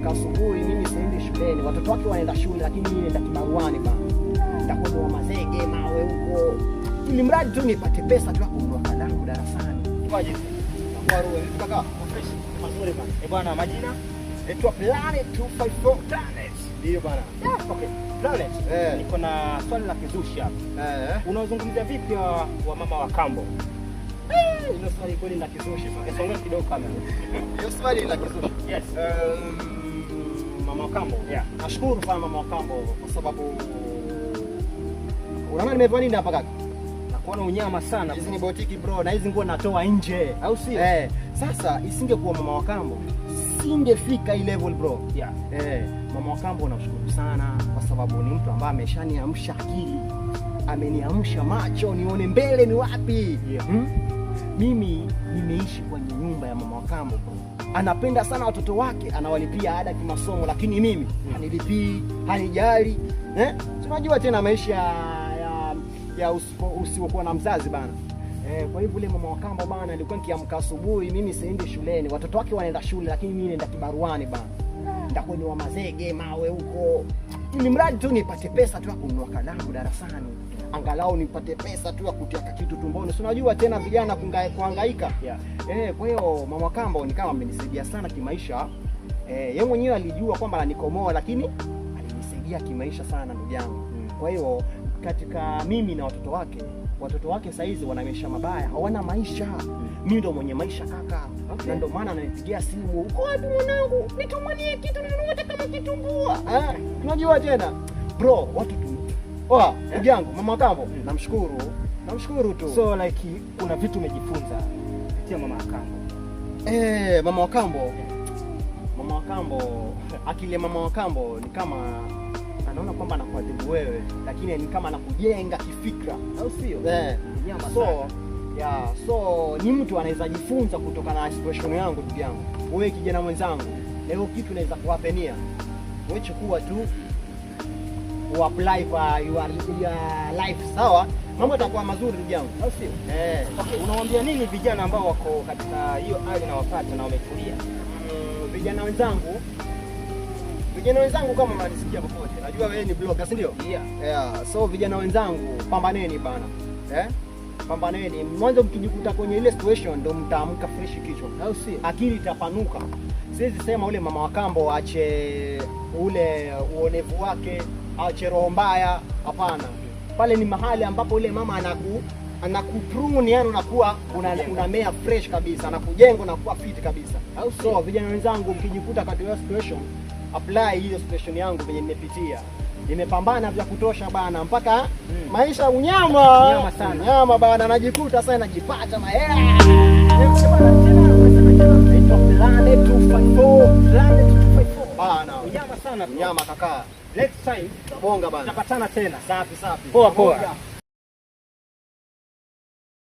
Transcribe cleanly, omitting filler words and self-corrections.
nikiamka asubuhi mimi siendi shuleni. Watoto wake wanaenda shule lakini mimi naenda kibaruani bana. Nitakwenda mazege mawe huko. Ili mradi tu nipate pesa tu kununua kalamu darasani. Kwaje? Kwa roho kaka, fresh mazuri bana. Bwana majina? Naitwa Planet 254 Planet. Ndio bana. Okay. Planet. Niko na swali la kizushi hapa. Unazungumzia vipi wa mama wa kambo? Hilo swali kweli la kizushi. Songea kidogo kama. Hiyo swali la kizushi. Yes. Mama wa kambo. Yeah. Nashukuru sana mama wa kambo kwa sababu unaona nimevaa nini hapa kaka? Nakuona unyama sana. Hizi ni botiki bro na hizi nguo natoa nje. Au sio? Sasa isingekuwa mama wa kambo singefika hii level bro. Yeah. Mama wa kambo nashukuru sana kwa sababu ni mtu ambaye ameshaniamsha akili. Ameniamsha macho nione mbele ni wapi. Yeah. Mimi nimeishi kwenye nyumba ya mama wa kambo bro. Anapenda sana watoto wake, anawalipia ada kimasomo lakini mimi hanilipii, hanijali. Tunajua tena maisha ya usiokuwa na mzazi bana. Kwa hivyo ile mama wa kambo bana alikuwa nikiamka asubuhi mimi siendi shuleni. Watoto wake wanaenda shule lakini mimi naenda kibaruani bana. Nitakwenda mazege mawe huko. Ili mradi tu nipate pesa tu kununua kalamu darasani. Angalau nipate pesa tu kutia kitu tumboni. Unajua tena vijana kuhangaika. Yeah. Kwa hiyo mama wa kambo ni kama amenisaidia sana kimaisha. Yeye mwenyewe alijua kwamba ananikomoa lakini alinisaidia kimaisha sana ndugu yangu. Kwa hiyo katika mimi na watoto wake saizi wana maisha mabaya, hawana maisha. Mimi ndo mwenye maisha kaka. Na ndio maana ananipigia simu, "Uko wapi mwanangu? Nitumanie kitu ninunue kama kitumbua." Unajua tena bro, watu tu. Ndugu yangu mama wa kambo, namshukuru tu. So like kuna vitu umejifunza kupitia mama wa kambo. Mama wa kambo, akili ya mama wa kambo ni kama anaona kwamba anakuadhibu wewe lakini ni kama anakujenga kifikra, au sio? So ni mtu anaweza jifunza kutokana na situation yangu ndugu yangu. Wewe kijana mwenzangu, leo kitu naweza kuwapenia. Wewe chukua tu apply kwa your life, sawa? Mambo yatakuwa mazuri ndugu yangu, au sio? Okay, unawaambia nini vijana ambao wako katika hiyo hali na wapata na wametulia? Vijana wenzangu kama mnanisikia popote. Najua wewe ni blogger, si ndio? Yeah. So vijana wenzangu, pambaneni bana. Pambaneni. Mwanzo mkijikuta kwenye ile situation ndio mtaamka fresh kichwa. Au si? Akili itapanuka. Siwezi sema ule mama wa kambo aache ule uonevu wake, aache roho mbaya, hapana. Pale ni mahali ambapo ule mama anakuprune, yani unakuwa unamea fresh kabisa, anakujenga na kuwa fit kabisa. So vijana wenzangu mkijikuta katika situation, apply hiyo situation yangu venye nimepitia. Nimepambana vya kutosha bana mpaka maisha unyama sana. Nyama bana, najikuta sasa najipata mahela. Planet 254 bana. Unyama sana. Nyama kaka. Next time bonga bana. tutapatana tena. Safi. Poa.